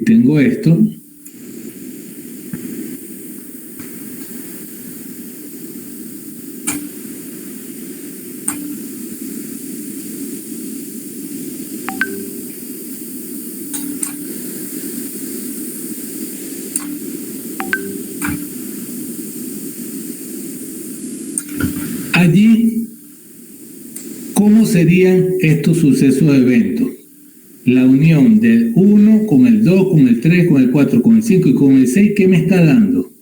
tengo esto. Allí, ¿cómo serían estos sucesos de eventos? La unión del 1 con el 2, con el 3, con el 4, con el 5 y con el 6, ¿qué me está dando?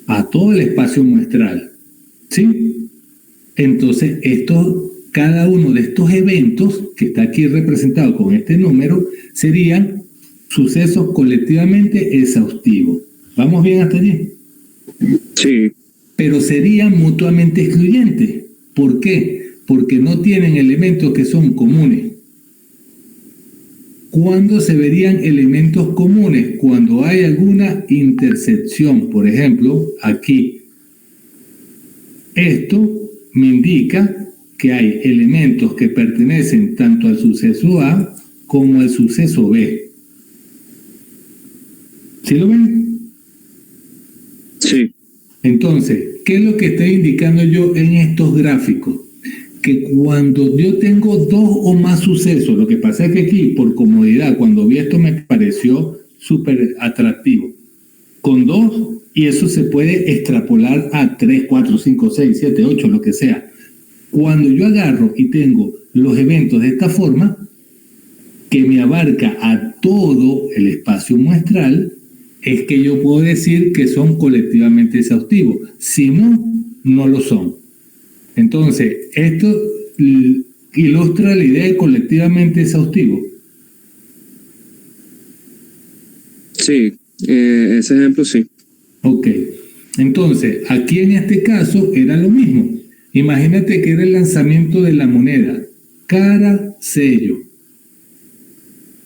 A todo el espacio muestral, ¿sí? Entonces, cada uno de estos eventos, que está aquí representado con este número, serían sucesos colectivamente exhaustivos. ¿Vamos bien hasta allí? Sí. Pero serían mutuamente excluyentes. ¿Por qué? Porque no tienen elementos que son comunes. ¿Cuándo se verían elementos comunes? Cuando hay alguna intersección. Por ejemplo, aquí. Esto me indica que hay elementos que pertenecen tanto al suceso A como al suceso B. ¿Sí lo ven? Sí. Entonces, ¿qué es lo que estoy indicando yo en estos gráficos? Que cuando yo tengo dos o más sucesos, lo que pasa es que aquí, por comodidad, cuando vi esto me pareció súper atractivo. Con 2, y eso se puede extrapolar a 3, 4, 5, 6, 7, 8, lo que sea. Cuando yo agarro y tengo los eventos de esta forma, que me abarca a todo el espacio muestral, es que yo puedo decir que son colectivamente exhaustivos. Si no, no lo son. Entonces, esto ilustra la idea de colectivamente exhaustivo. Sí, ese ejemplo sí. Ok. Entonces, aquí en este caso era lo mismo. Imagínate que era el lanzamiento de la moneda. Cara, sello.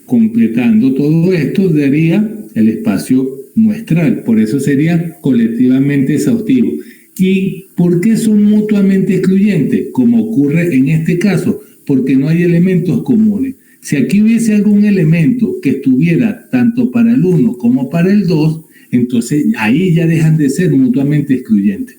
Completando todo esto daría el espacio muestral. Por eso sería colectivamente exhaustivo. ¿Y por qué son mutuamente excluyentes? Como ocurre en este caso, porque no hay elementos comunes. Si aquí hubiese algún elemento que estuviera tanto para el 1 como para el 2, entonces ahí ya dejan de ser mutuamente excluyentes.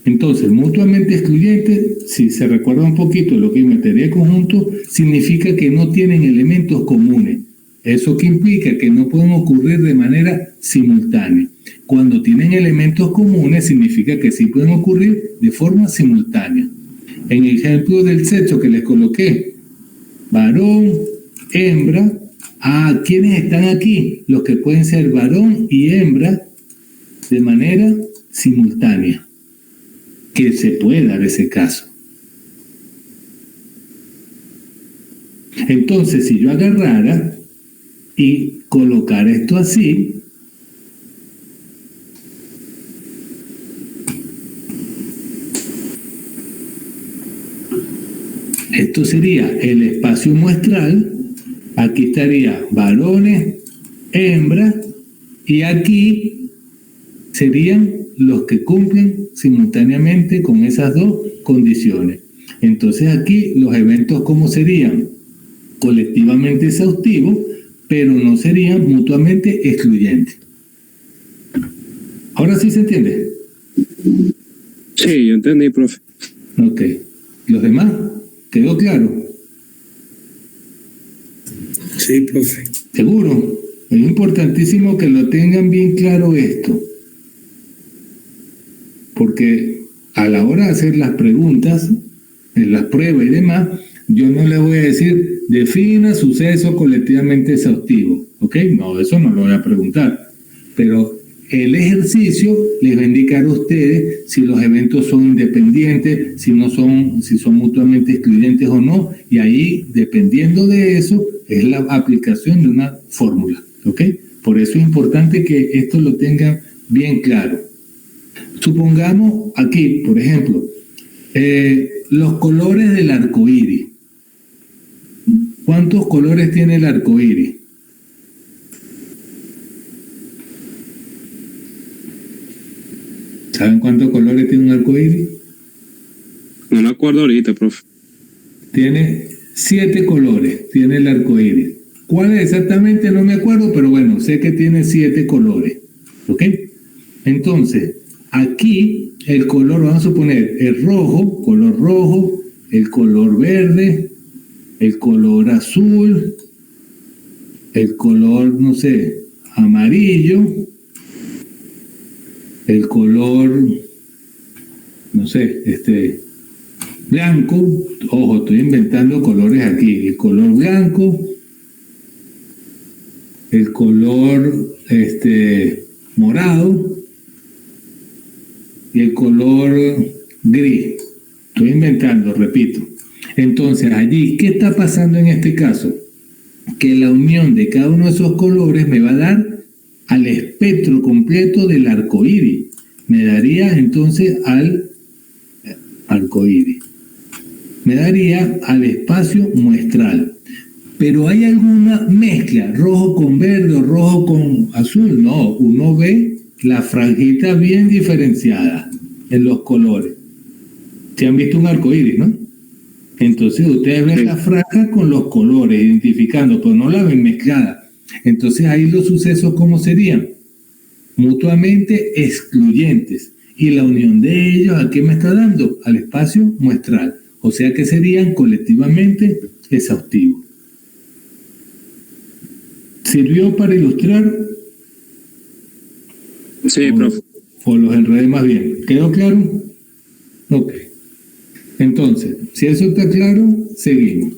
Entonces, mutuamente excluyente, si se recuerda un poquito lo que es teoría de conjunto, significa que no tienen elementos comunes. ¿Eso qué implica? Que no pueden ocurrir de manera simultánea. Cuando tienen elementos comunes, significa que sí pueden ocurrir de forma simultánea. En el ejemplo del sexo que les coloqué, varón, hembra, ¿quiénes están aquí? Los que pueden ser varón y hembra de manera simultánea. Que se puede dar ese caso. Entonces, si yo agarrara y colocara esto así, esto sería el espacio muestral, aquí estaría varones, hembras, y aquí serían los que cumplen simultáneamente con esas dos condiciones. Entonces aquí los eventos ¿cómo serían? Colectivamente exhaustivos, pero no serían mutuamente excluyentes. ¿Ahora sí se entiende? Sí, yo entendí, profe. Ok. ¿Los demás? ¿Quedó claro? Sí, profe. ¿Seguro? Es importantísimo que lo tengan bien claro esto. Porque a la hora de hacer las preguntas, en las pruebas y demás, yo no le voy a decir, defina suceso colectivamente exhaustivo. ¿Ok? No, eso no lo voy a preguntar. Pero el ejercicio les va a indicar a ustedes si los eventos son independientes, si son mutuamente excluyentes o no, y ahí, dependiendo de eso, es la aplicación de una fórmula. ¿Ok? Por eso es importante que esto lo tengan bien claro. Supongamos aquí, por ejemplo, los colores del arco iris. ¿Cuántos colores tiene el arco iris? ¿Saben cuántos colores tiene un arco iris? No me acuerdo ahorita, profe. Tiene 7 colores, tiene el arco iris. ¿Cuál es exactamente? No me acuerdo, pero bueno, sé que tiene 7 colores. ¿Ok? Entonces, aquí el color, vamos a suponer, el rojo, color rojo, el color verde, el color azul, el color, no sé, amarillo, el color, no sé, blanco. Ojo, estoy inventando colores aquí. El color blanco, el color morado y el color gris. Estoy inventando, repito. Entonces, allí, ¿qué está pasando en este caso? Que la unión de cada uno de esos colores me va a dar al espectro completo del arco iris. Me daría entonces al arco iris. Me daría al espacio muestral. Pero ¿hay alguna mezcla? ¿Rojo con verde o rojo con azul? No, uno ve la franjita bien diferenciada en los colores. ¿Se han visto un arco iris, no? Entonces ustedes ven la franja con los colores, identificando, pero no la ven mezclada. Entonces ahí los sucesos, ¿cómo serían? Mutuamente excluyentes. Y la unión de ellos, ¿a qué me está dando? Al espacio muestral. O sea que serían colectivamente exhaustivos. ¿Sirvió para ilustrar? Sí, profe. O los enredé más bien. ¿Quedó claro? Ok. Entonces, si eso está claro, seguimos.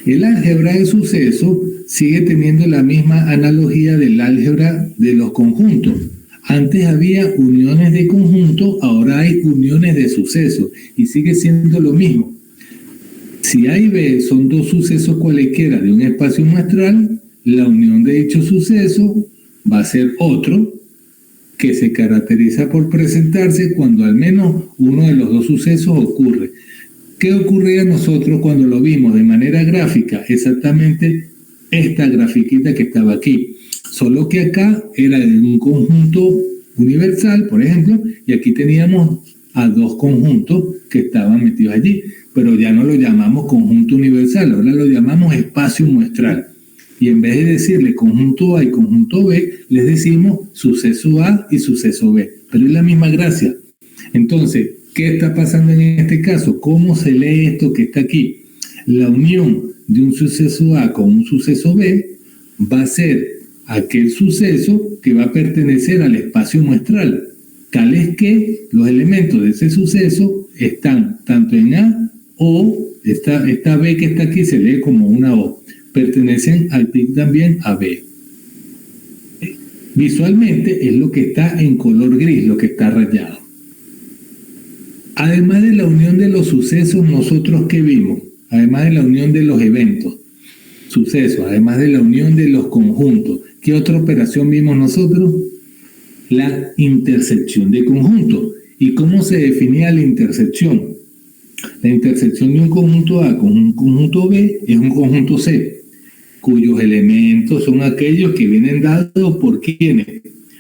El álgebra de sucesos sigue teniendo la misma analogía del álgebra de los conjuntos. Antes había uniones de conjuntos, ahora hay uniones de sucesos y sigue siendo lo mismo. Si A y B son dos sucesos cualesquiera de un espacio muestral, la unión de dichos sucesos va a ser otro que se caracteriza por presentarse cuando al menos uno de los dos sucesos ocurre. ¿Qué ocurría a nosotros cuando lo vimos de manera gráfica? Exactamente esta grafiquita que estaba aquí. Solo que acá era de un conjunto universal, por ejemplo, y aquí teníamos a dos conjuntos que estaban metidos allí, pero ya no lo llamamos conjunto universal, ahora lo llamamos espacio muestral. Y en vez de decirle conjunto A y conjunto B, les decimos suceso A y suceso B. Pero es la misma gracia. Entonces, ¿qué está pasando en este caso? ¿Cómo se lee esto que está aquí? La unión de un suceso A con un suceso B va a ser aquel suceso que va a pertenecer al espacio muestral. Tal es que los elementos de ese suceso están tanto en A o esta B que está aquí se lee como una O. Pertenecen también a B. Visualmente es lo que está en color gris, lo que está rayado. Además de la unión de los sucesos, nosotros ¿qué vimos? Además de la unión de los eventos, sucesos, además de la unión de los conjuntos, ¿qué otra operación vimos nosotros? La intersección de conjuntos. ¿Y cómo se definía la intersección? La intersección de un conjunto A con un conjunto B es un conjunto C, cuyos elementos son aquellos que vienen dados por ¿quiénes?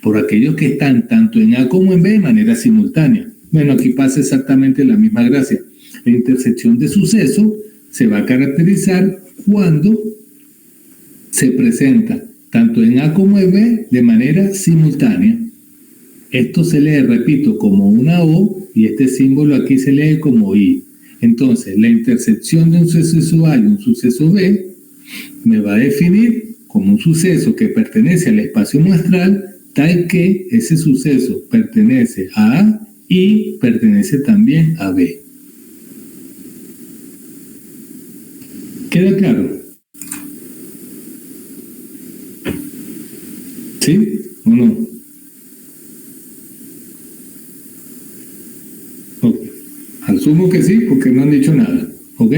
Por aquellos que están tanto en A como en B de manera simultánea. Bueno, aquí pasa exactamente la misma gracia. La intersección de sucesos se va a caracterizar cuando se presenta tanto en A como en B de manera simultánea. Esto se lee, repito, como una O y este símbolo aquí se lee como I. Entonces, la intersección de un suceso A y un suceso B me va a definir como un suceso que pertenece al espacio muestral, tal que ese suceso pertenece a A y pertenece también a B. ¿Queda claro? ¿Sí o no? Okay. Asumo que sí, porque no han dicho nada. ¿Ok?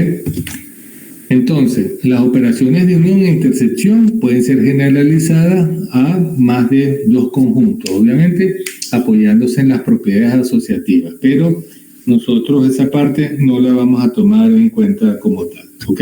Entonces, las operaciones de unión e intersección pueden ser generalizadas a más de dos conjuntos, obviamente apoyándose en las propiedades asociativas, pero nosotros esa parte no la vamos a tomar en cuenta como tal. ¿Ok?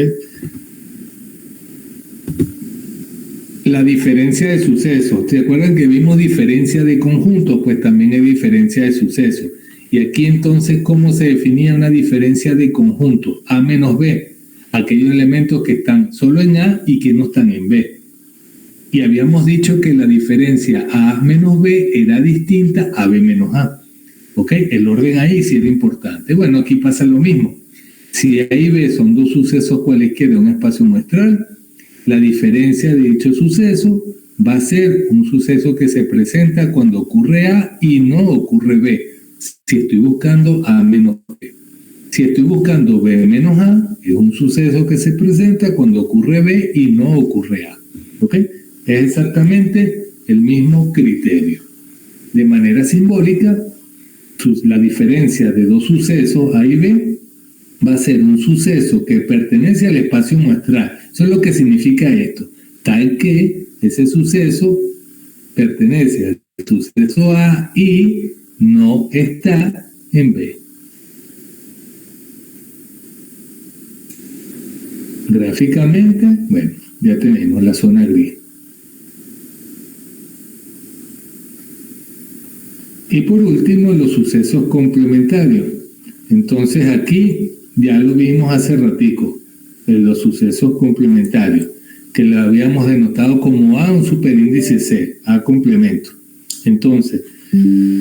La diferencia de sucesos. ¿Se acuerdan que vimos diferencia de conjuntos? Pues también hay diferencia de sucesos. Y aquí entonces, ¿cómo se definía una diferencia de conjuntos? A menos B. aquellos elementos que están solo en A y que no están en B. Y habíamos dicho que la diferencia A menos B era distinta a B menos A. ¿Ok? El orden ahí sí era importante. Bueno, aquí pasa lo mismo. Si A y B son dos sucesos cualesquiera de un espacio muestral, la diferencia de dicho suceso va a ser un suceso que se presenta cuando ocurre A y no ocurre B. Si estoy buscando A menos B. Si estoy buscando B menos A, es un suceso que se presenta cuando ocurre B y no ocurre A. ¿Ok? Es exactamente el mismo criterio. De manera simbólica, la diferencia de dos sucesos A y B va a ser un suceso que pertenece al espacio muestral. Eso es lo que significa esto. Tal que ese suceso pertenece al suceso A y no está en B. Gráficamente, bueno, ya tenemos la zona gris. Y por último, los sucesos complementarios. Entonces aquí ya lo vimos hace ratico, los sucesos complementarios, que lo habíamos denotado como A, un superíndice C, A complemento. Entonces,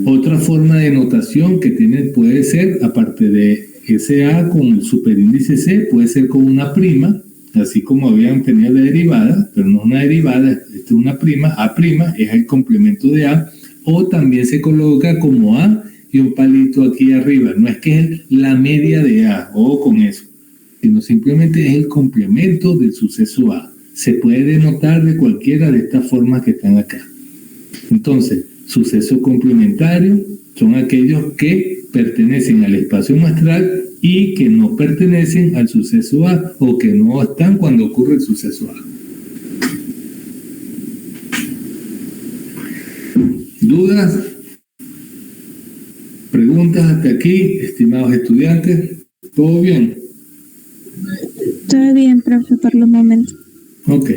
otra forma de notación que puede ser, aparte de ese A con el superíndice C, puede ser con una prima, así como habían tenido la derivada, pero no una derivada, es una prima, A' es el complemento de A, o también se coloca como A y un palito aquí arriba. No es que es la media de A, o con eso, sino simplemente es el complemento del suceso A. Se puede denotar de cualquiera de estas formas que están acá. Entonces, sucesos complementarios son aquellos que pertenecen al espacio muestral y que no pertenecen al suceso A, o que no están cuando ocurre el suceso A. ¿Dudas? ¿Preguntas hasta aquí, estimados estudiantes? ¿Todo bien? Todo bien, profe, por los momentos. Ok.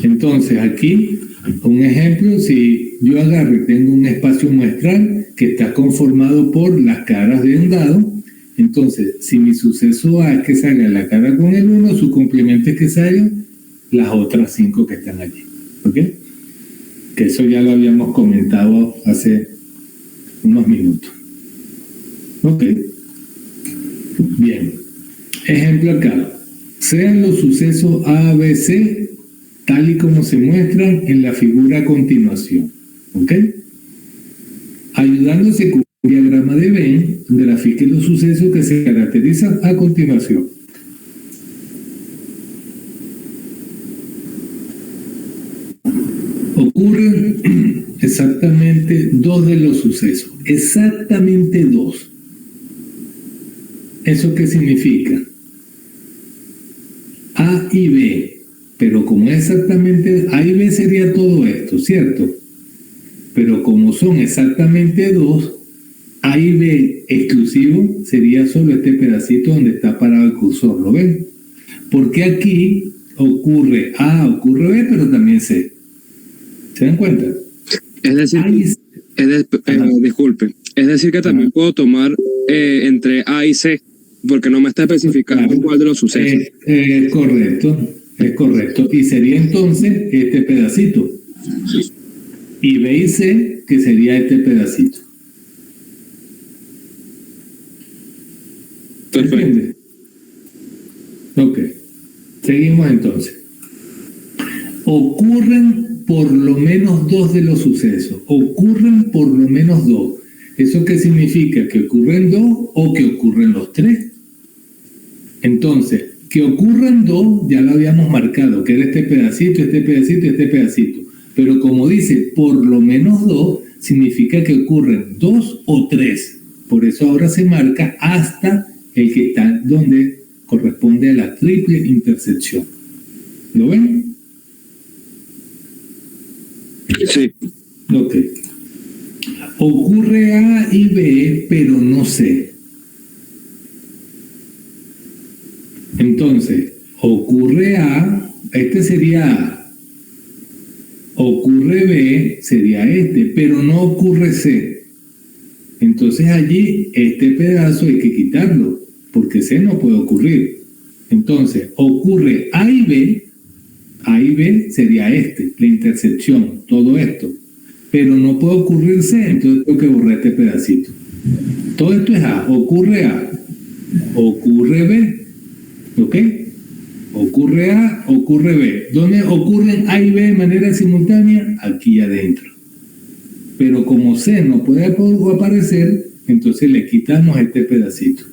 Entonces, aquí, un ejemplo, si yo agarro y tengo un espacio muestral que está conformado por las caras de un dado, entonces, si mi suceso A es que salga la cara con el 1, su complemento es que salgan las otras 5 que están allí. ¿Ok? Que eso ya lo habíamos comentado hace unos minutos. Ok. Bien. Ejemplo acá. Sean los sucesos A, B, C, tal y como se muestran en la figura a continuación. ¿Ok? Ayudándose con un diagrama de Venn, grafique los sucesos que se caracterizan a continuación. Ocurren exactamente dos de los sucesos. Exactamente dos. ¿Eso qué significa? A y B, pero como exactamente A y B sería todo esto, ¿cierto? Pero como son exactamente dos, A y B exclusivo sería solo este pedacito donde está parado el cursor, ¿lo ven? Porque aquí ocurre A, ocurre B, pero también C. ¿Se dan cuenta? Es decir, disculpe, es decir que también puedo tomar entre A y C, porque no me está especificando cuál de los sucesos. Es correcto. Y sería entonces este pedacito. Y B y C, que sería este pedacito. ¿Entiendes? Ok. Seguimos entonces. Ocurren por lo menos dos de los sucesos. Ocurren por lo menos dos. ¿Eso qué significa? ¿Que ocurren dos o que ocurren los tres? Entonces, que ocurran dos, ya lo habíamos marcado, que era este pedacito, este pedacito, este pedacito. Pero como dice, por lo menos dos, significa que ocurren dos o tres. Por eso ahora se marca hasta el que está donde corresponde a la triple intersección. ¿Lo ven? Sí. Ok. Ocurre A y B, pero no C. Entonces, ocurre A, este sería A. Ocurre B, sería este, pero no ocurre C. Entonces allí, este pedazo hay que quitarlo, porque C no puede ocurrir. Entonces, ocurre A y B sería la intersección, todo esto. Pero no puede ocurrir C, entonces tengo que borrar este pedacito. Todo esto es A, ocurre B, ¿ok? Ocurre A, ocurre B. ¿Dónde ocurren A y B de manera simultánea? Aquí adentro. Pero como C no puede aparecer, entonces le quitamos este pedacito.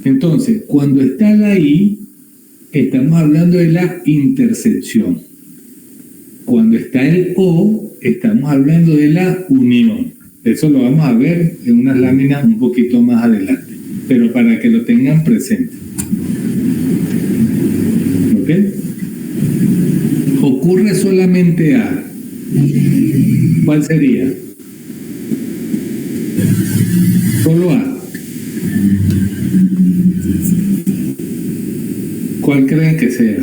Entonces, cuando está la I, estamos hablando de la intersección. Cuando está el O, estamos hablando de la unión. Eso lo vamos a ver en unas láminas un poquito más adelante, pero para que lo tengan presente. ¿Ok? Ocurre solamente A. ¿Cuál sería? Solo A. ¿Cuál creen que sea?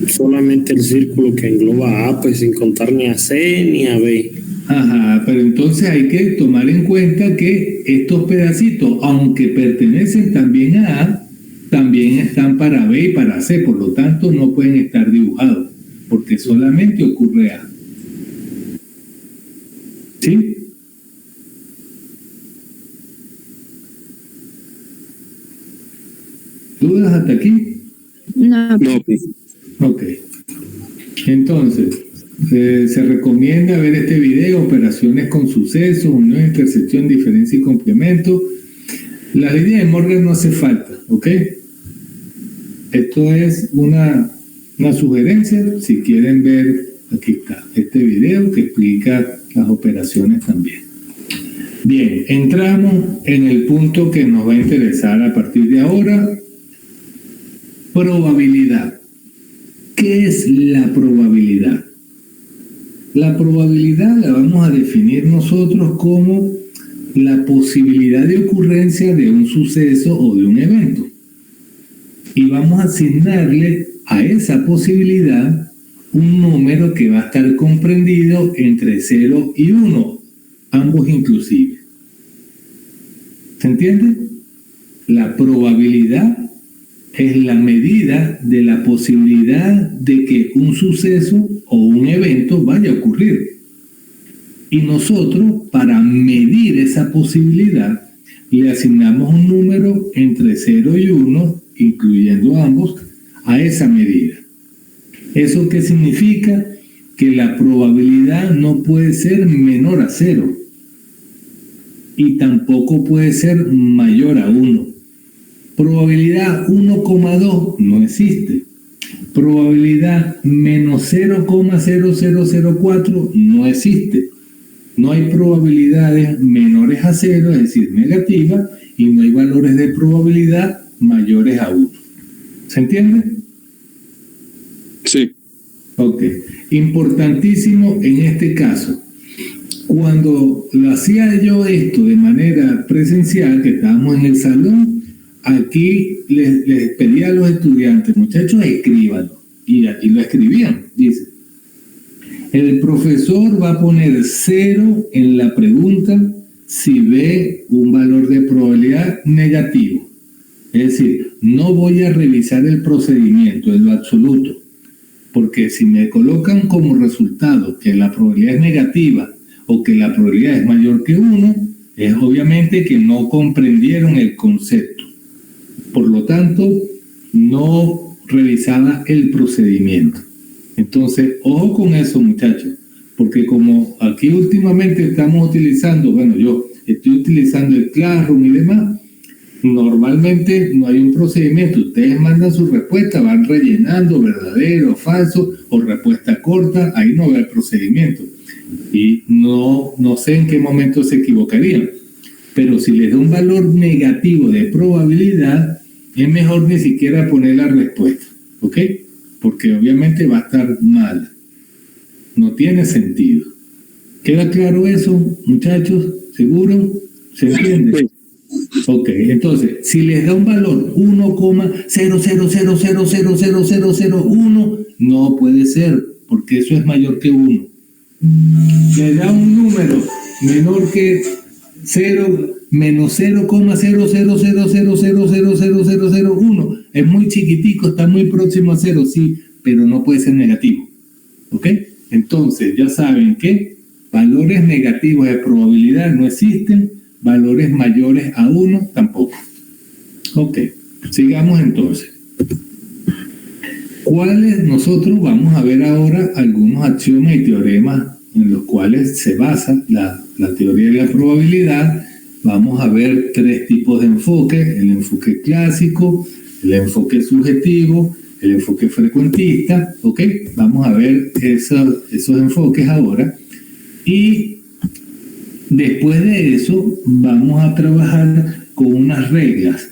Solamente el círculo que engloba A, pues sin contar ni a C ni a B. Ajá, pero entonces hay que tomar en cuenta que estos pedacitos, aunque pertenecen también a A, también están para B y para C, por lo tanto no pueden estar dibujados, porque solamente ocurre A. ¿Sí? ¿Dudas hasta aquí? No. No. Ok. Entonces, se recomienda ver este video, operaciones con sucesos, unión, intersección, diferencia y complemento. La línea de Morgan no hace falta, ¿ok? Esto es una sugerencia. Si quieren ver, aquí está este video que explica las operaciones también. Bien, entramos en el punto que nos va a interesar a partir de ahora. Probabilidad. ¿Qué es la probabilidad? La probabilidad la vamos a definir nosotros como la posibilidad de ocurrencia de un suceso o de un evento. Y vamos a asignarle a esa posibilidad un número que va a estar comprendido entre 0 y 1, ambos inclusive. ¿Se entiende? La probabilidad es la medida de la posibilidad de que un suceso o un evento vaya a ocurrir. Y nosotros, para medir esa posibilidad, le asignamos un número entre 0 y 1, incluyendo ambos, a esa medida. ¿Eso qué significa? Que la probabilidad no puede ser menor a 0 y tampoco puede ser mayor a 1. Probabilidad 1,2 no existe. Probabilidad menos 0,0004 no existe. No hay probabilidades menores a 0, es decir, negativas, y no hay valores de probabilidad mayores a 1. ¿Se entiende? Sí. Ok. Importantísimo en este caso. Cuando lo hacía yo esto de manera presencial, que estábamos en el salón, aquí les pedía a los estudiantes, muchachos, escríbanlo. Y aquí lo escribían, dice. El profesor va a poner 0 en la pregunta si ve un valor de probabilidad negativo. Es decir, no voy a revisar el procedimiento en lo absoluto, porque si me colocan como resultado que la probabilidad es negativa o que la probabilidad es mayor que 1, es obviamente que no comprendieron el concepto. Por lo tanto, no revisaba el procedimiento. Entonces, ojo con eso, muchachos, porque como aquí últimamente estamos utilizando, bueno, yo estoy utilizando el Classroom y demás, normalmente no hay un procedimiento. Ustedes mandan su respuesta, van rellenando verdadero, falso o respuesta corta, ahí no va el procedimiento. Y no sé en qué momento se equivocarían. Pero si les da un valor negativo de probabilidad, es mejor ni siquiera poner la respuesta, ¿ok? Porque obviamente va a estar mal. No tiene sentido. ¿Queda claro eso, muchachos? ¿Seguro? ¿Se entiende? Ok, entonces, si les da un valor 1,000000001, no puede ser, porque eso es mayor que 1. Le da un número menor que 0, menos 0,000000001, es muy chiquitico, está muy próximo a cero, sí, pero no puede ser negativo. ¿Ok? Entonces, ya saben que valores negativos de probabilidad no existen, valores mayores a 1 tampoco. Ok, sigamos entonces. ¿Cuáles? Nosotros vamos a ver ahora algunos axiomas y teoremas en los cuales se basa la teoría de la probabilidad. Vamos a ver 3 tipos de enfoque: el enfoque clásico, el enfoque subjetivo, el enfoque frecuentista. ¿Ok? Vamos a ver esos enfoques ahora. Y después de eso vamos a trabajar con unas reglas.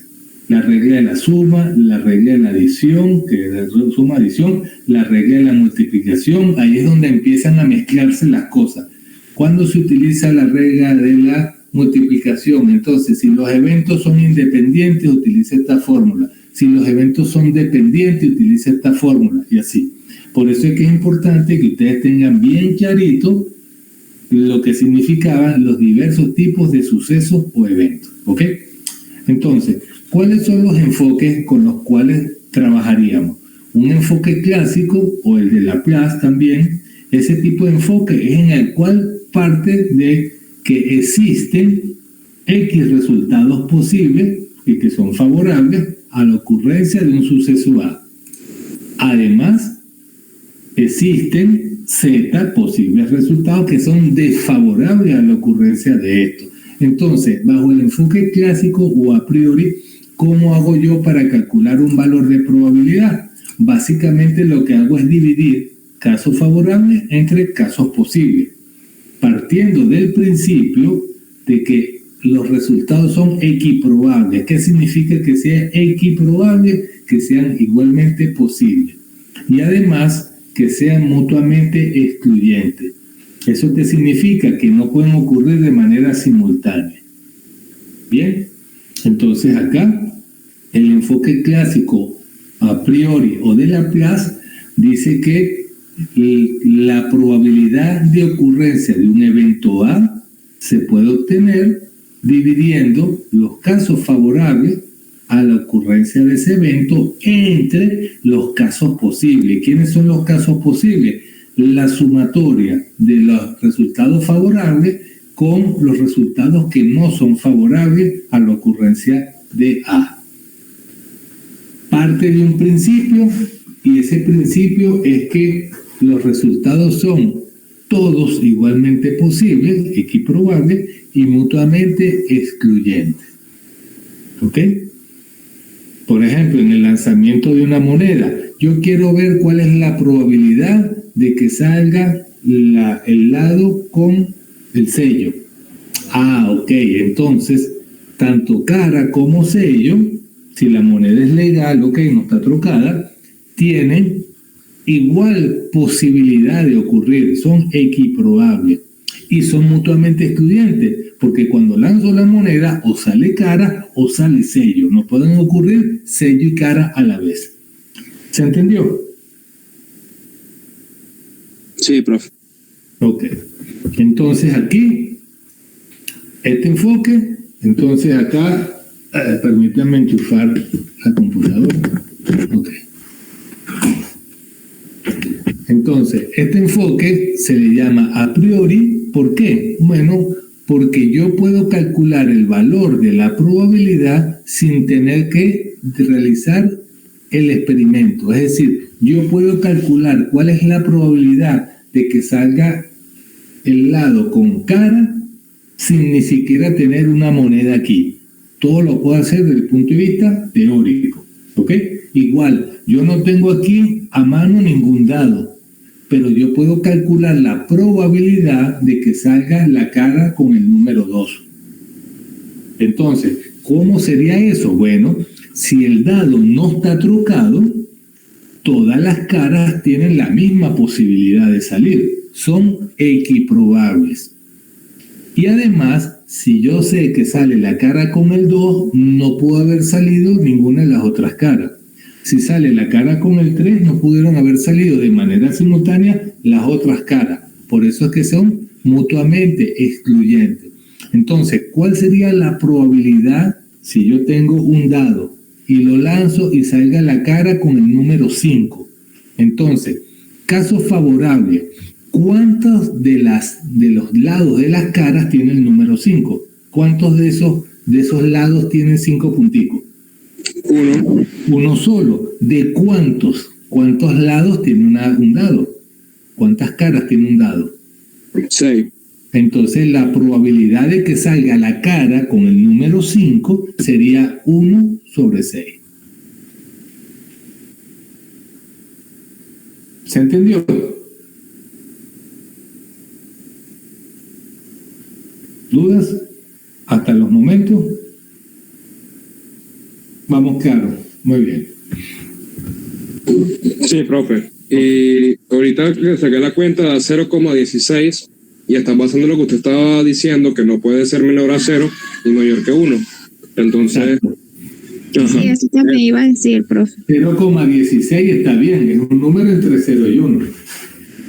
La regla de la suma, la regla de la adición, que es la suma-adición, la regla de la multiplicación. Ahí es donde empiezan a mezclarse las cosas. ¿Cuándo se utiliza la regla de la multiplicación? Entonces, si los eventos son independientes, utiliza esta fórmula. Si los eventos son dependientes, utiliza esta fórmula. Y así. Por eso es que es importante que ustedes tengan bien clarito lo que significaban los diversos tipos de sucesos o eventos. ¿Ok? Entonces, ¿cuáles son los enfoques con los cuales trabajaríamos? Un enfoque clásico, o el de Laplace también, ese tipo de enfoque es en el cual parte de que existen X resultados posibles y que son favorables a la ocurrencia de un suceso A. Además, existen Z posibles resultados que son desfavorables a la ocurrencia de esto. Entonces, bajo el enfoque clásico o a priori, ¿cómo hago yo para calcular un valor de probabilidad? Básicamente lo que hago es dividir casos favorables entre casos posibles, partiendo del principio de que los resultados son equiprobables. ¿Qué significa que sea equiprobable? Que sean igualmente posibles. Y además, que sean mutuamente excluyentes. ¿Eso qué significa? Que no pueden ocurrir de manera simultánea. Bien, entonces acá el enfoque clásico a priori o de Laplace dice que la probabilidad de ocurrencia de un evento A se puede obtener dividiendo los casos favorables a la ocurrencia de ese evento entre los casos posibles. ¿Quiénes son los casos posibles? La sumatoria de los resultados favorables con los resultados que no son favorables a la ocurrencia de A. Parte de un principio, y ese principio es que los resultados son todos igualmente posibles, equiprobables y mutuamente excluyentes. ¿Ok? Por ejemplo, en el lanzamiento de una moneda, yo quiero ver cuál es la probabilidad de que salga el lado con el sello. Ok, entonces, tanto cara como sello, si la moneda es legal, no está trocada, tienen igual posibilidad de ocurrir, son equiprobables y son mutuamente excluyentes, porque cuando lanzo la moneda o sale cara o sale sello, no pueden ocurrir sello y cara a la vez. ¿Se entendió? Sí, profe. Ok. Entonces aquí, este enfoque, entonces acá, permítanme enchufar la computadora. Ok. Entonces, este enfoque se le llama a priori. ¿Por qué? Bueno, porque yo puedo calcular el valor de la probabilidad sin tener que realizar el experimento. Es decir, yo puedo calcular cuál es la probabilidad de que salga el lado con cara sin ni siquiera tener una moneda aquí. Todo lo puedo hacer desde el punto de vista teórico. ¿Ok? Igual, yo no tengo aquí a mano ningún dado, pero yo puedo calcular la probabilidad de que salga la cara con el número 2. Entonces, ¿cómo sería eso? Bueno, si el dado no está trucado, todas las caras tienen la misma posibilidad de salir. Son equiprobables. Y además, si yo sé que sale la cara con el 2, no pudo haber salido ninguna de las otras caras. Si sale la cara con el 3, no pudieron haber salido de manera simultánea las otras caras. Por eso es que son mutuamente excluyentes. Entonces, ¿cuál sería la probabilidad si yo tengo un dado y lo lanzo y salga la cara con el número 5. Entonces, caso favorable, ¿cuántos de los lados de las caras tiene el número 5? ¿Cuántos de esos lados tienen 5 punticos? Uno solo. ¿De cuántos lados tiene un dado? ¿Cuántas caras tiene un dado? 6. Entonces la probabilidad de que salga la cara con el número 5 sería 1 sobre 6. ¿Se entendió? ¿Dudas? Hasta los momentos. Vamos claro. Muy bien. Sí, profe. Y ahorita que saqué la cuenta da 0,16 y está pasando lo que usted estaba diciendo, que no puede ser menor a 0 y mayor que 1. Entonces... Sí, eso también iba a decir, profe. 0,16 está bien, es un número entre 0 y 1.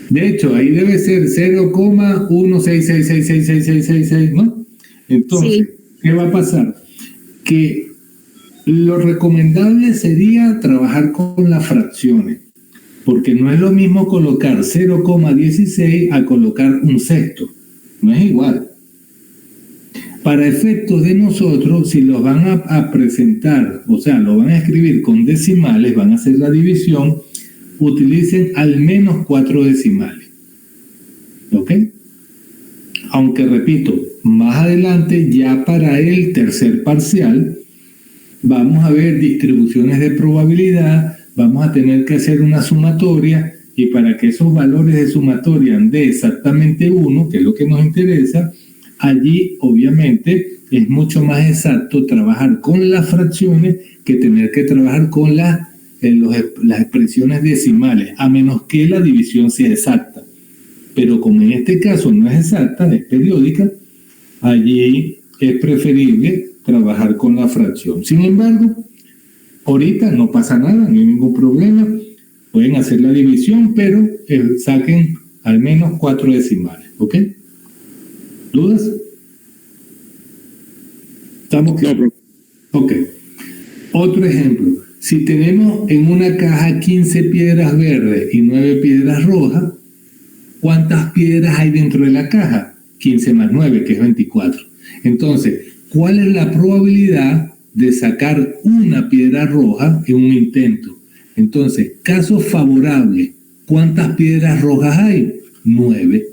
De hecho, ahí debe ser 0,166666666, ¿no? Entonces, sí. ¿Qué va a pasar? Que lo recomendable sería trabajar con las fracciones, porque no es lo mismo colocar 0,16 a colocar un sexto. No es igual. Para efectos de nosotros, si los van a presentar, o sea, lo van a escribir con decimales, van a hacer la división, utilicen al menos 4 decimales. ¿Ok? Aunque repito, más adelante, ya para el tercer parcial, vamos a ver distribuciones de probabilidad, vamos a tener que hacer una sumatoria, y para que esos valores de sumatoria den exactamente 1, que es lo que nos interesa, allí obviamente es mucho más exacto trabajar con las fracciones que tener que trabajar con las expresiones decimales, a menos que la división sea exacta. Pero como en este caso no es exacta, es periódica, allí es preferible trabajar con la fracción. Sin embargo, ahorita no pasa nada, no hay ningún problema, pueden hacer la división, pero saquen al menos 4 decimales, ¿ok? ¿Dudas? ¿Estamos claros? Ok. Otro ejemplo. Si tenemos en una caja 15 piedras verdes y 9 piedras rojas, ¿cuántas piedras hay dentro de la caja? 15 más 9, que es 24. Entonces, ¿cuál es la probabilidad de sacar una piedra roja en un intento? Entonces, caso favorable, ¿cuántas piedras rojas hay? 9.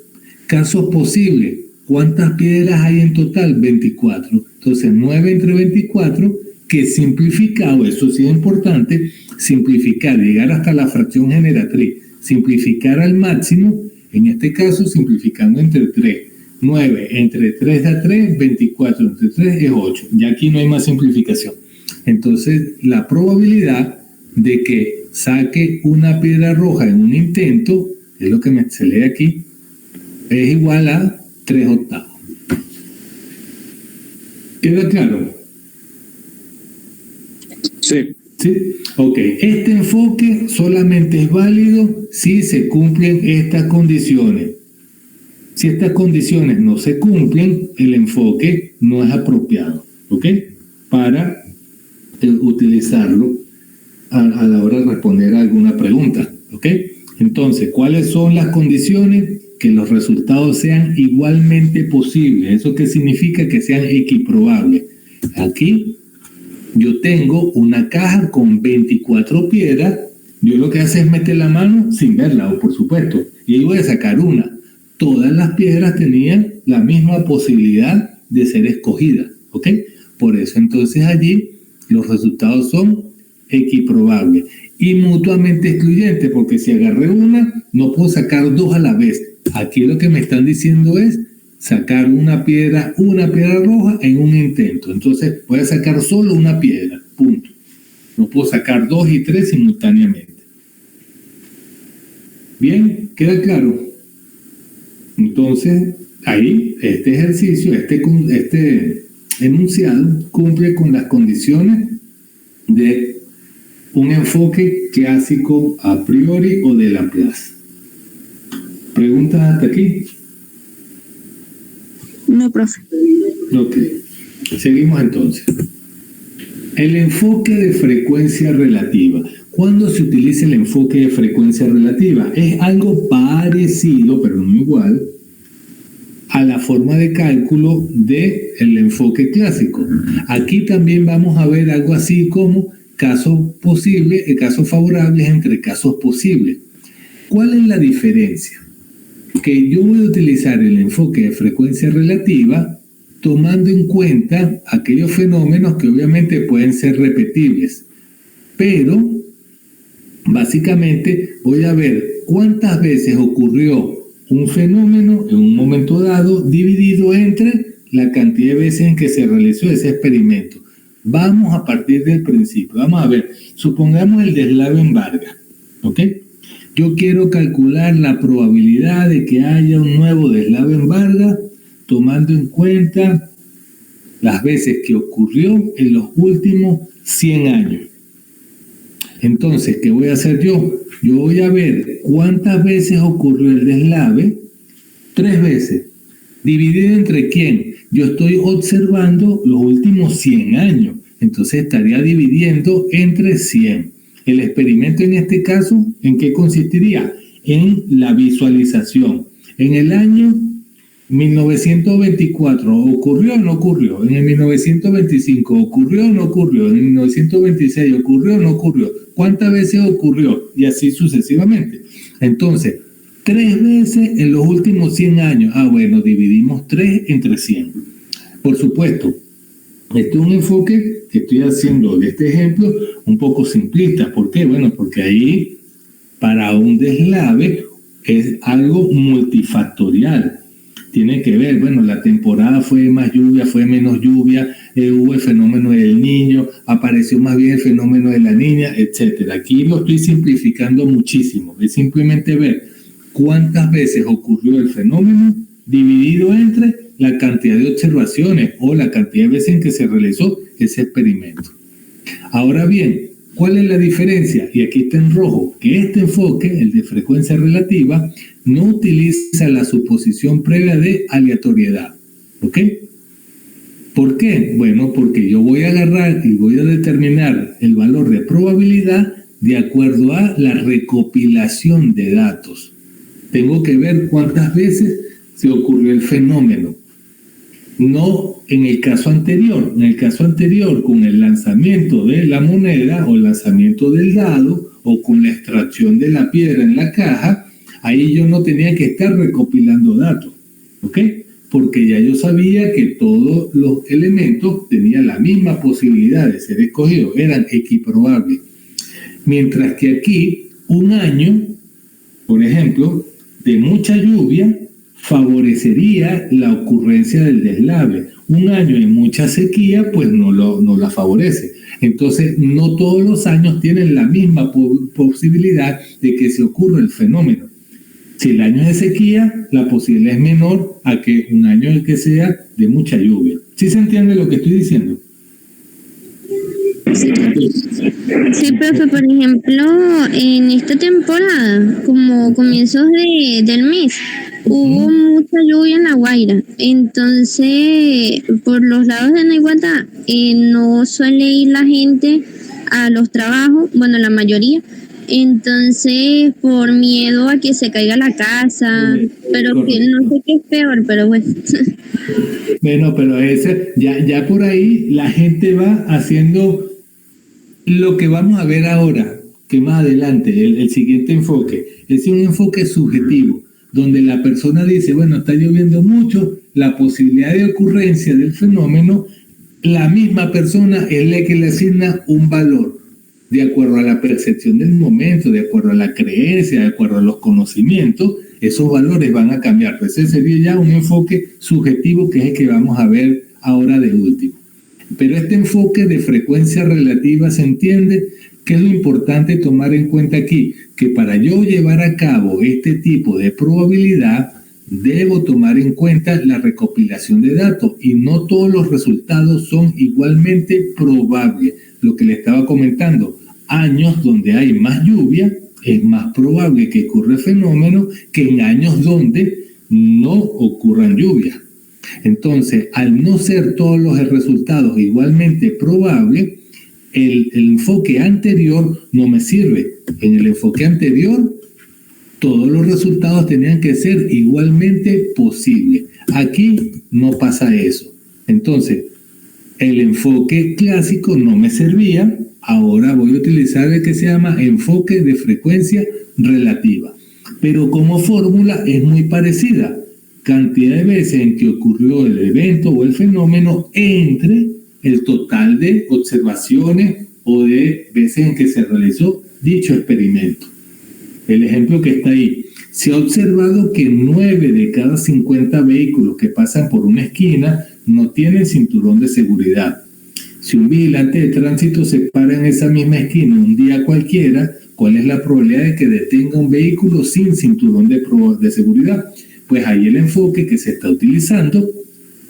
Caso posible, ¿cuántas piedras hay en total? 24. Entonces, 9 entre 24, que simplificado, eso sí es importante, simplificar, llegar hasta la fracción generatriz, simplificar al máximo, en este caso simplificando entre 3. 9 entre 3 da 3, 24 entre 3 es 8. Ya aquí no hay más simplificación. Entonces, la probabilidad de que saque una piedra roja en un intento, es lo que se lee aquí, es igual a 3/8. ¿Queda claro? Sí. ¿Sí? Ok. Este enfoque solamente es válido si se cumplen estas condiciones. Si estas condiciones no se cumplen, el enfoque no es apropiado, ¿ok? Para utilizarlo a la hora de responder a alguna pregunta, ¿ok? Entonces, ¿cuáles son las condiciones? Que los resultados sean igualmente posibles. ¿Eso qué significa? Que sean equiprobables. Aquí yo tengo una caja con 24 piedras. Yo lo que hace es meter la mano sin verla, por supuesto, y ahí voy a sacar una. Todas las piedras tenían la misma posibilidad de ser escogidas, ¿ok? Por eso entonces allí los resultados son equiprobables y mutuamente excluyentes, porque si agarré una, no puedo sacar 2 a la vez. Aquí lo que me están diciendo es sacar una piedra roja en un intento. Entonces voy a sacar solo una piedra, punto. No puedo sacar 2 y 3 simultáneamente. Bien, ¿queda claro? Entonces, ahí, este ejercicio, este enunciado cumple con las condiciones de un enfoque clásico a priori o de Laplace. ¿Preguntas hasta aquí? No, profe. Ok. Seguimos entonces. El enfoque de frecuencia relativa. ¿Cuándo se utiliza el enfoque de frecuencia relativa? Es algo parecido, pero no igual, a la forma de cálculo del enfoque clásico. Aquí también vamos a ver algo así como casos posibles, casos favorables entre casos posibles. ¿Cuál es la diferencia? Que yo voy a utilizar el enfoque de frecuencia relativa tomando en cuenta aquellos fenómenos que obviamente pueden ser repetibles, pero básicamente voy a ver cuántas veces ocurrió un fenómeno en un momento dado dividido entre la cantidad de veces en que se realizó ese experimento. Vamos a partir del principio. Vamos a ver, supongamos el deslave en Vargas, ¿ok? Yo quiero calcular la probabilidad de que haya un nuevo deslave en Vargas tomando en cuenta las veces que ocurrió en los últimos 100 años. Entonces, ¿qué voy a hacer yo? Yo voy a ver cuántas veces ocurrió el deslave. 3 veces. ¿Dividido entre quién? Yo estoy observando los últimos 100 años. Entonces estaría dividiendo entre 100. El experimento en este caso, ¿en qué consistiría? En la visualización. En el año 1924, ¿ocurrió o no ocurrió? En el 1925, ¿ocurrió o no ocurrió? En el 1926, ¿ocurrió o no ocurrió? ¿Cuántas veces ocurrió? Y así sucesivamente. Entonces, 3 veces en los últimos 100 años. Bueno, dividimos 3 entre 100. Por supuesto, este es un enfoque que estoy haciendo de este ejemplo un poco simplista. ¿Por qué? Bueno, porque ahí para un deslave es algo multifactorial. Tiene que ver, bueno, la temporada fue más lluvia, fue menos lluvia, hubo el fenómeno del niño, apareció más bien el fenómeno de la niña, etcétera. Aquí lo estoy simplificando muchísimo. Es simplemente ver cuántas veces ocurrió el fenómeno dividido entre la cantidad de observaciones o la cantidad de veces en que se realizó ese experimento. Ahora bien, ¿cuál es la diferencia? Y aquí está en rojo, que este enfoque, el de frecuencia relativa, no utiliza la suposición previa de aleatoriedad. ¿Ok? ¿Por qué? Bueno, porque yo voy a agarrar y voy a determinar el valor de probabilidad de acuerdo a la recopilación de datos. Tengo que ver cuántas veces se ocurrió el fenómeno. No en el caso anterior. En el caso anterior, con el lanzamiento de la moneda o el lanzamiento del dado o con la extracción de la piedra en la caja, ahí yo no tenía que estar recopilando datos, ¿ok? Porque ya yo sabía que todos los elementos tenían la misma posibilidad de ser escogidos, eran equiprobables. Mientras que aquí, un año, por ejemplo, de mucha lluvia, favorecería la ocurrencia del deslave. Un año de mucha sequía, pues no la favorece. Entonces, no todos los años tienen la misma posibilidad de que se ocurra el fenómeno. Si el año es de sequía, la posibilidad es menor a que un año que sea de mucha lluvia. ¿Sí se entiende lo que estoy diciendo? Sí, profe, por ejemplo, en esta temporada, como comienzos del mes, hubo mucha lluvia en La Guaira. Entonces, por los lados de Naiguatá, no suele ir la gente a los trabajos, bueno, la mayoría. Entonces, por miedo a que se caiga la casa, pero que no sé qué es peor, pero bueno. Bueno, pero ya por ahí la gente va haciendo lo que vamos a ver ahora, que más adelante, el siguiente enfoque, es un enfoque subjetivo, donde la persona dice, bueno, está lloviendo mucho, la posibilidad de ocurrencia del fenómeno, la misma persona es la que le asigna un valor, de acuerdo a la percepción del momento, de acuerdo a la creencia, de acuerdo a los conocimientos, esos valores van a cambiar. Pues ese sería ya un enfoque subjetivo, que es el que vamos a ver ahora de último. Pero este enfoque de frecuencia relativa se entiende que es lo importante tomar en cuenta aquí, que para yo llevar a cabo este tipo de probabilidad, debo tomar en cuenta la recopilación de datos y no todos los resultados son igualmente probables. Lo que le estaba comentando, años donde hay más lluvia, es más probable que ocurra el fenómeno que en años donde no ocurran lluvias. Entonces, al no ser todos los resultados igualmente probables, el enfoque anterior no me sirve. En el enfoque anterior, todos los resultados tenían que ser igualmente posibles. Aquí no pasa eso. Entonces, el enfoque clásico no me servía. Ahora voy a utilizar el que se llama enfoque de frecuencia relativa. Pero como fórmula es muy parecida. Cantidad de veces en que ocurrió el evento o el fenómeno entre el total de observaciones o de veces en que se realizó dicho experimento. El ejemplo que está ahí. Se ha observado que 9 de cada 50 vehículos que pasan por una esquina no tienen cinturón de seguridad. Si un vigilante de tránsito se para en esa misma esquina un día cualquiera, ¿cuál es la probabilidad de que detenga un vehículo sin cinturón de seguridad? Pues ahí el enfoque que se está utilizando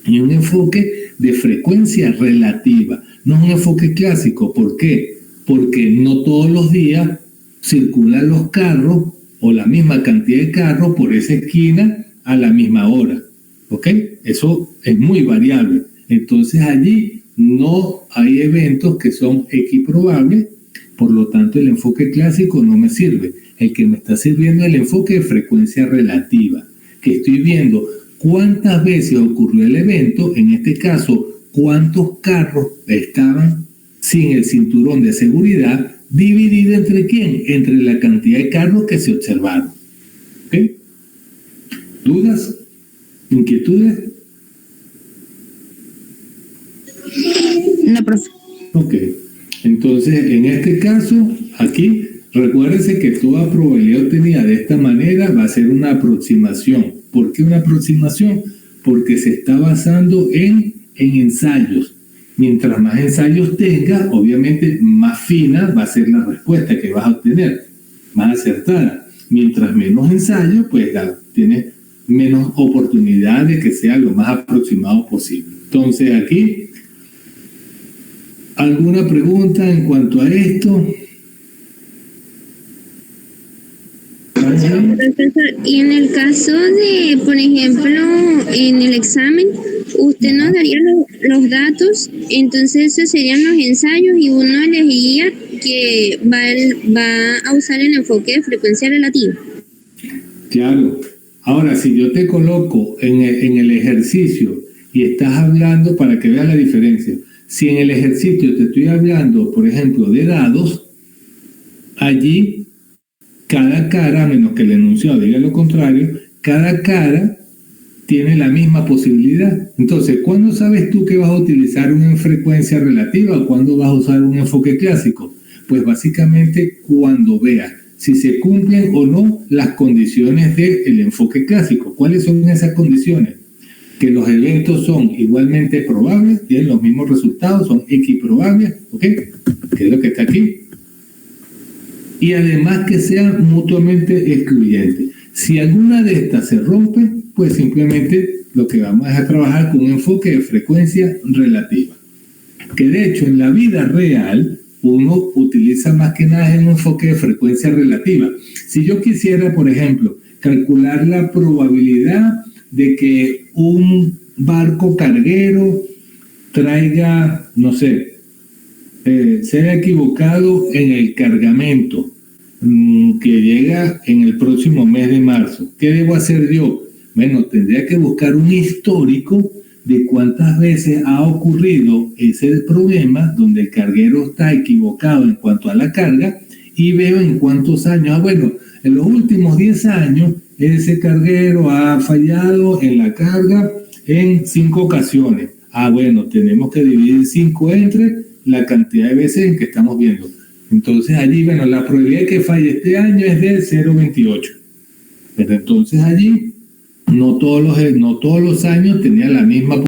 es un enfoque de frecuencia relativa, no es un enfoque clásico. ¿Por qué? Porque no todos los días circulan los carros o la misma cantidad de carros por esa esquina a la misma hora. ¿Ok? Eso es muy variable. Entonces allí no hay eventos que son equiprobables, por lo tanto el enfoque clásico no me sirve. El que me está sirviendo es el enfoque de frecuencia relativa, que estoy viendo cuántas veces ocurrió el evento, en este caso, cuántos carros estaban sin el cinturón de seguridad, dividido entre quién, entre la cantidad de carros que se observaron. ¿Ok? ¿Dudas? ¿Inquietudes? No, profe. Ok. Entonces, en este caso, aquí, recuérdense que toda probabilidad obtenida de esta manera va a ser una aproximación. ¿Por qué una aproximación? Porque se está basando en ensayos. Mientras más ensayos tenga, obviamente más fina va a ser la respuesta que vas a obtener, más acertada. Mientras menos ensayos, pues tienes menos oportunidad de que sea lo más aproximado posible. Entonces aquí, ¿alguna pregunta en cuanto a esto? Profesor, y en el caso de, por ejemplo, en el examen, usted nos daría los datos, entonces esos serían los ensayos y uno elegiría que va a usar el enfoque de frecuencia relativa. Claro. Ahora, si yo te coloco en el ejercicio y estás hablando, para que veas la diferencia, si en el ejercicio te estoy hablando, por ejemplo, de dados, allí cada cara, a menos que el enunciado diga lo contrario, cada cara tiene la misma posibilidad. Entonces, ¿cuándo sabes tú que vas a utilizar una frecuencia relativa o cuándo vas a usar un enfoque clásico? Pues básicamente cuando veas si se cumplen o no las condiciones del enfoque clásico. ¿Cuáles son esas condiciones? Que los eventos son igualmente probables, tienen los mismos resultados, son equiprobables, ¿ok? Que es lo que está aquí. Y además que sean mutuamente excluyentes. Si alguna de estas se rompe, pues simplemente lo que vamos es a trabajar con un enfoque de frecuencia relativa. Que de hecho en la vida real uno utiliza más que nada un enfoque de frecuencia relativa. Si yo quisiera, por ejemplo, calcular la probabilidad de que un barco carguero traiga, no sé, se haya equivocado en el cargamento que llega en el próximo mes de marzo, ¿qué debo hacer yo? Bueno, tendría que buscar un histórico de cuántas veces ha ocurrido ese problema donde el carguero está equivocado en cuanto a la carga y veo en cuántos años. Bueno, en los últimos 10 años ese carguero ha fallado en la carga en 5 ocasiones. Bueno, tenemos que dividir 5 entre la cantidad de veces en que estamos viendo. Entonces allí, bueno, la probabilidad de que falle este año es de 0,28. Pero entonces allí no todos los años tenía la misma